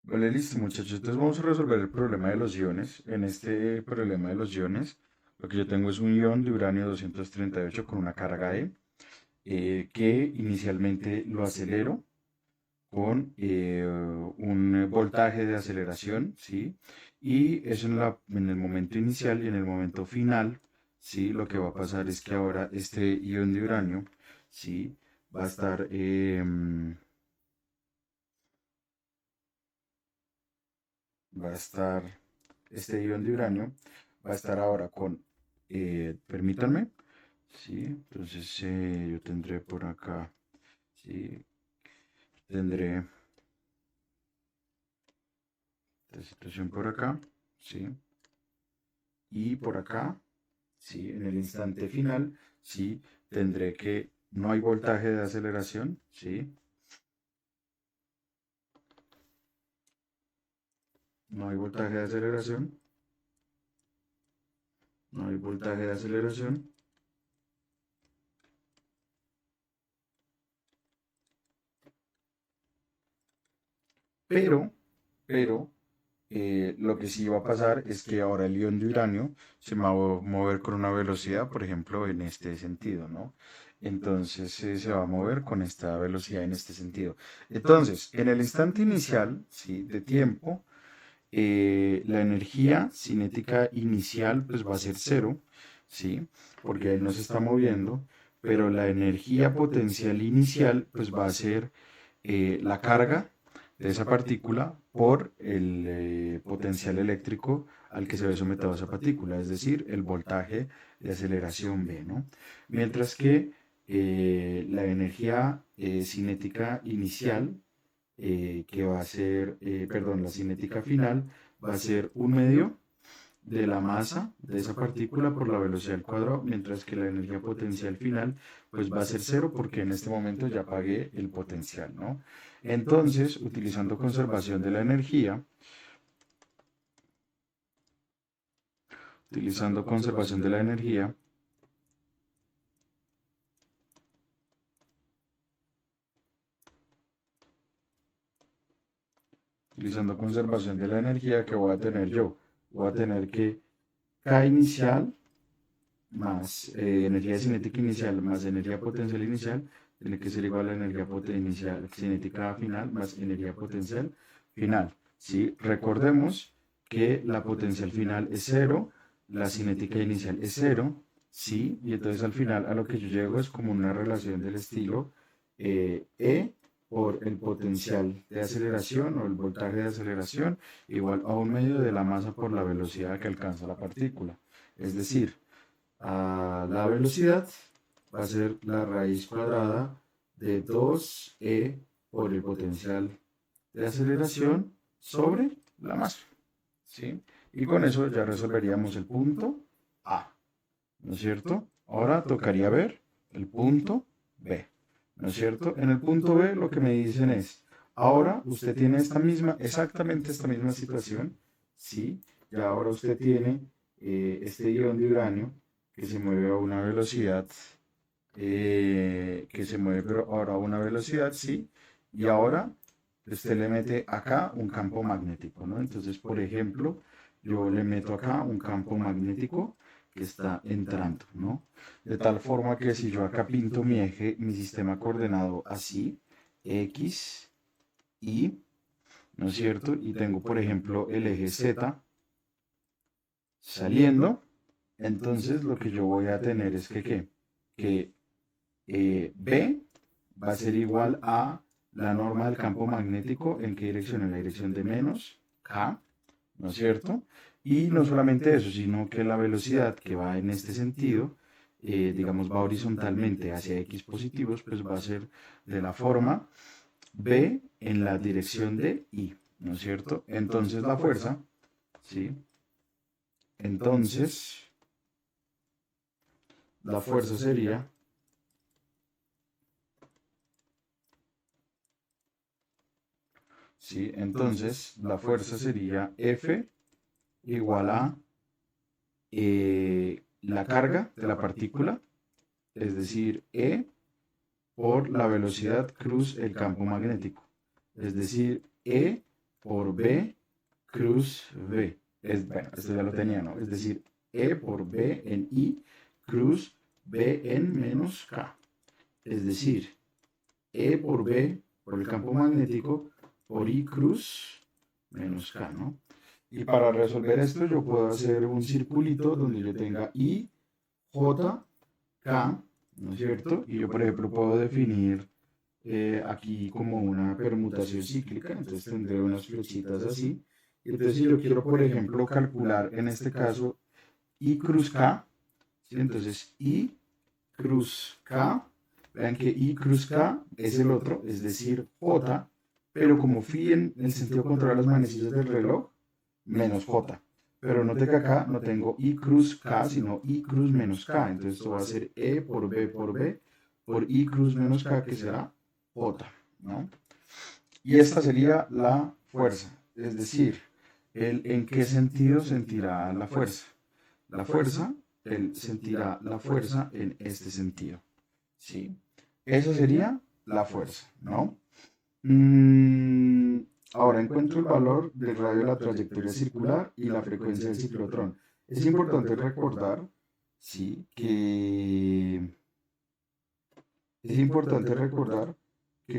Vale, listo, muchachos. Entonces vamos a resolver el problema de los iones. En este problema de los iones, lo que yo tengo es un ion de uranio 238 con una carga E, que inicialmente lo acelero con un voltaje de aceleración, ¿sí? Y eso en el momento inicial y en el momento final, ¿sí? Lo que va a pasar es que ahora este ion de uranio, ¿sí? Va a estar, va a estar, este ion de uranio va a estar ahora con, permítanme, ¿sí? Entonces yo tendré por acá, ¿sí? Tendré esta situación por acá, ¿sí? Y por acá, ¿sí? En el instante final, ¿sí? Tendré que no hay voltaje de aceleración, ¿sí? No hay voltaje de aceleración, no hay voltaje de aceleración, pero, pero, lo que sí va a pasar es que ahora el ion de uranio se va a mover con una velocidad, por ejemplo, en este sentido, ¿no? Entonces se va a mover con esta velocidad en este sentido. Entonces, en el instante inicial, ¿sí? De tiempo, la energía cinética inicial pues va a ser cero, ¿sí? Porque él no se está moviendo, pero la energía potencial inicial pues va a ser la carga de esa partícula por el potencial eléctrico al que se ve sometido esa partícula, es decir, el voltaje de aceleración V, ¿no? Mientras que la energía cinética inicial que va a ser, perdón, la cinética final va a ser un medio de la masa de esa partícula por la velocidad al cuadrado, mientras que la energía potencial final pues va a ser cero porque en este momento ya pagué el potencial, ¿no? Entonces, utilizando conservación de la energía, utilizando conservación de la energía, utilizando conservación de la energía que voy a tener yo, voy a tener que K inicial más energía cinética inicial más energía potencial inicial tiene que ser igual a energía inicial, cinética final más energía potencial final. ¿Sí? Recordemos que la potencial final es cero, la cinética inicial es cero, ¿sí? Y entonces al final a lo que yo llego es como una relación del estilo E por el potencial de aceleración o el voltaje de aceleración igual a un medio de la masa por la velocidad que alcanza la partícula. Es decir, la velocidad va a ser la raíz cuadrada de 2e por el potencial de aceleración sobre la masa, ¿sí? Y con eso ya resolveríamos el punto A, ¿no es cierto? Ahora tocaría ver el punto B, ¿no es cierto? En el punto B lo que me dicen es, ahora usted tiene exactamente esta misma situación, ¿sí? Y ahora usted tiene este ion de uranio que se mueve a una velocidad, que se mueve pero ahora a una velocidad, ¿sí? Y ahora usted le mete acá un campo magnético, ¿no? Entonces, por ejemplo, yo le meto acá un campo magnético que está entrando, ¿no? De tal forma que si yo acá pinto mi eje, mi sistema coordenado así, X, Y, ¿no es cierto? Y tengo, por ejemplo, el eje Z saliendo, entonces lo que yo voy a tener es que, ¿qué? Que B va a ser igual a la norma del campo magnético. ¿En qué dirección? En la dirección de menos K, ¿no es cierto? Y no solamente eso, sino que la velocidad que va en este sentido, digamos, va horizontalmente hacia X positivos, pues va a ser de la forma B en la dirección de Y, ¿no es cierto? Entonces la fuerza, ¿sí? Entonces la fuerza sería, ¿sí? Entonces la fuerza sería F igual a la carga de la partícula, es decir, E por la velocidad cruz el campo magnético, es decir, E por B cruz V. Bueno, esto ya lo tenía, ¿no? Es decir, E por B en I cruz B en menos K. Es decir, E por B por el campo magnético por I cruz menos K, ¿no? Y para resolver esto yo puedo hacer un circulito donde yo tenga I, J, K, ¿no es cierto? Y yo, por ejemplo, puedo definir aquí como una permutación cíclica, entonces tendré unas flechitas así. Y entonces si yo quiero, por ejemplo, calcular en este caso I cruz K, ¿sí? Entonces I cruz K, vean que I cruz K es el otro, es decir, J, pero como fui en el sentido contrario a las manecillas del reloj, menos J. Pero note que acá no tengo I cruz K, sino I cruz menos K. Entonces esto va a ser E por B por B por I cruz menos K, que será J, ¿no? Y esta sería la fuerza, es decir, en qué sentido sentirá la fuerza. La fuerza, él sentirá la fuerza en este sentido, ¿sí? Esa sería la fuerza, ¿no? Ahora encuentro el valor del radio de la trayectoria circular y la frecuencia del ciclotrón. Es importante recordar, sí, que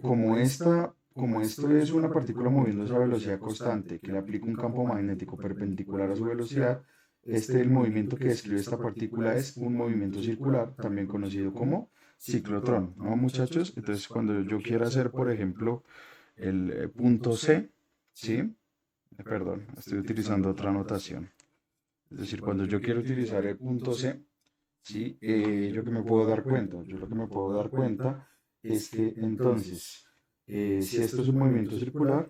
como esto es una partícula moviéndose a velocidad constante, que le aplica un campo magnético perpendicular a su velocidad, el movimiento que describe esta partícula es un movimiento circular, también conocido como ciclotrón, ¿no, muchachos? Entonces, cuando yo quiera hacer, por ejemplo, el punto C, ¿sí? Perdón, estoy utilizando otra notación. Es decir, cuando yo quiero utilizar el punto C, ¿sí? Yo que me puedo dar cuenta, yo lo que me puedo dar cuenta es que entonces, si esto es un movimiento circular,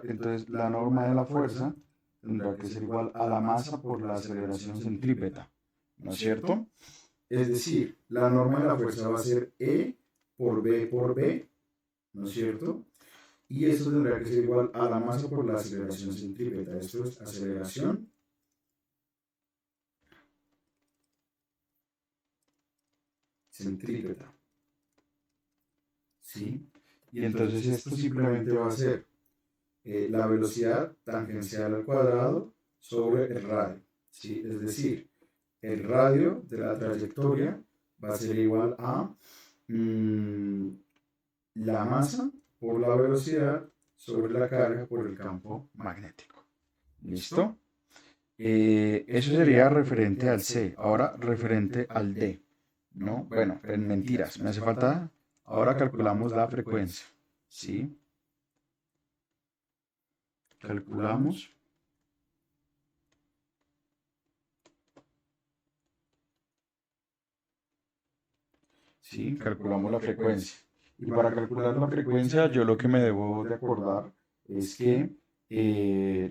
entonces la norma de la fuerza tendrá que ser igual a la masa por la aceleración centrípeta, ¿no es cierto? Es decir, la norma de la fuerza va a ser E por B, ¿no es cierto? Y esto tendrá que ser igual a la masa por la aceleración centrípeta. Esto es aceleración centrípeta, ¿sí? Y entonces esto simplemente va a ser la velocidad tangencial al cuadrado sobre el radio, ¿sí? Es decir, el radio de la trayectoria va a ser igual a la masa por la velocidad sobre la carga por el campo magnético. ¿Listo? Eso sería referente al C. Ahora referente al D. ¿No? Bueno, en mentiras. Me hace falta. Ahora calculamos la frecuencia. ¿Sí? Calculamos. ¿Sí? Calculamos la frecuencia. Y para calcular la frecuencia, yo lo que me debo de acordar es que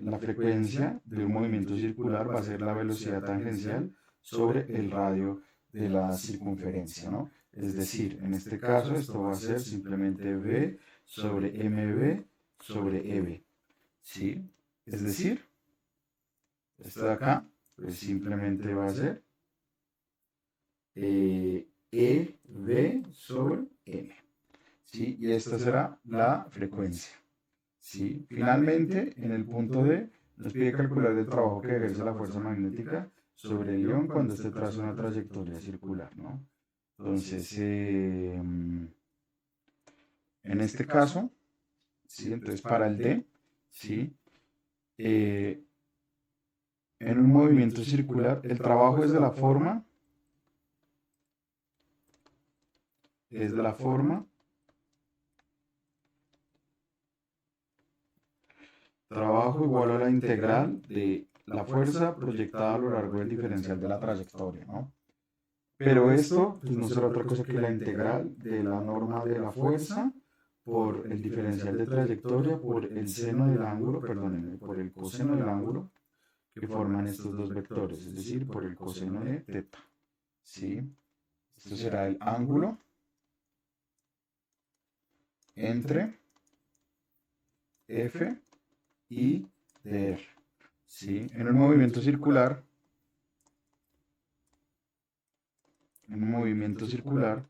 la frecuencia de un movimiento circular va a ser la velocidad tangencial sobre el radio de la circunferencia, ¿no? Es decir, en este caso esto va a ser simplemente V sobre MV sobre EV, ¿sí? Es decir, esto de acá, pues simplemente va a ser EV sobre M, ¿sí? Y esta será la frecuencia, ¿sí? Finalmente, en el punto D, nos pide calcular el trabajo que ejerce la fuerza magnética sobre el ion cuando este traza una trayectoria circular, ¿no? Entonces, en este caso, ¿sí? Entonces, para el D, ¿sí? En un movimiento circular, el trabajo es de la forma, trabajo igual a la integral de la fuerza proyectada a lo largo del diferencial de la trayectoria, ¿no? Pero esto pues, no será otra cosa que la integral de la norma de la fuerza por el diferencial de trayectoria por el seno del ángulo, perdónenme, por el coseno del ángulo que forman estos dos vectores, es decir, por el coseno de teta, ¿sí? Esto será el ángulo entre F y DR, ¿sí? En un movimiento circular, en un movimiento circular,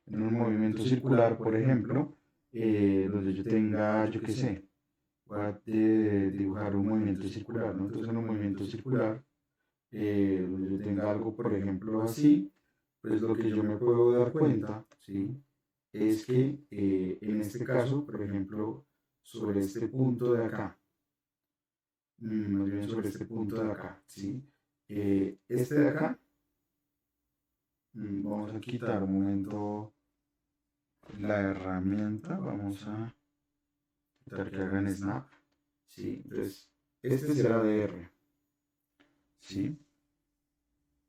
en un movimiento circular, por ejemplo, donde yo tenga, yo qué sé, voy a dibujar un movimiento circular, ¿no? Entonces, en un movimiento circular, donde yo tenga algo, por ejemplo, así, pues lo que yo me puedo dar cuenta, ¿sí? Es que en este caso, por ejemplo, sobre este punto de acá, más bien sobre este punto de acá, ¿sí? Este de acá, vamos a quitar un momento la herramienta, vamos a quitar que hagan snap, ¿sí? Entonces, este será DR, ¿sí?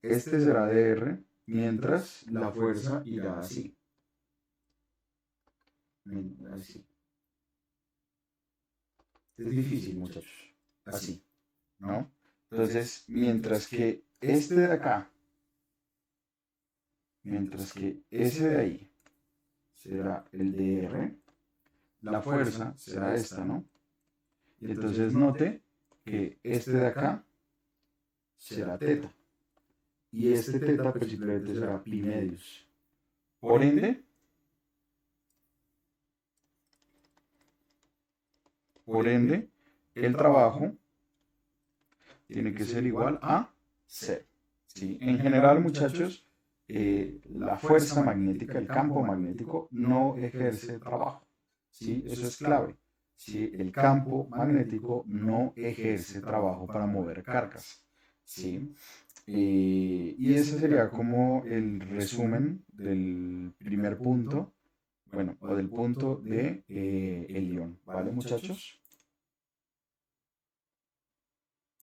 Este será DR, mientras la fuerza irá así, así. Es difícil, muchachos, así, ¿no? Entonces, mientras que este de acá, mientras que ese de ahí será el DR, la fuerza será esta, ¿no? Y entonces note que este de acá será teta. Y este teta pues simplemente será pi medios. Por ende, el trabajo tiene que ser igual a C. ¿Sí? En general, muchachos, la fuerza magnética, el campo magnético, no ejerce trabajo. ¿Sí? Eso es clave. ¿Sí? El campo magnético no ejerce trabajo para mover cargas. ¿Sí? Y ese sería como el resumen del primer punto, bueno, o del punto de el ion. ¿Vale, muchachos?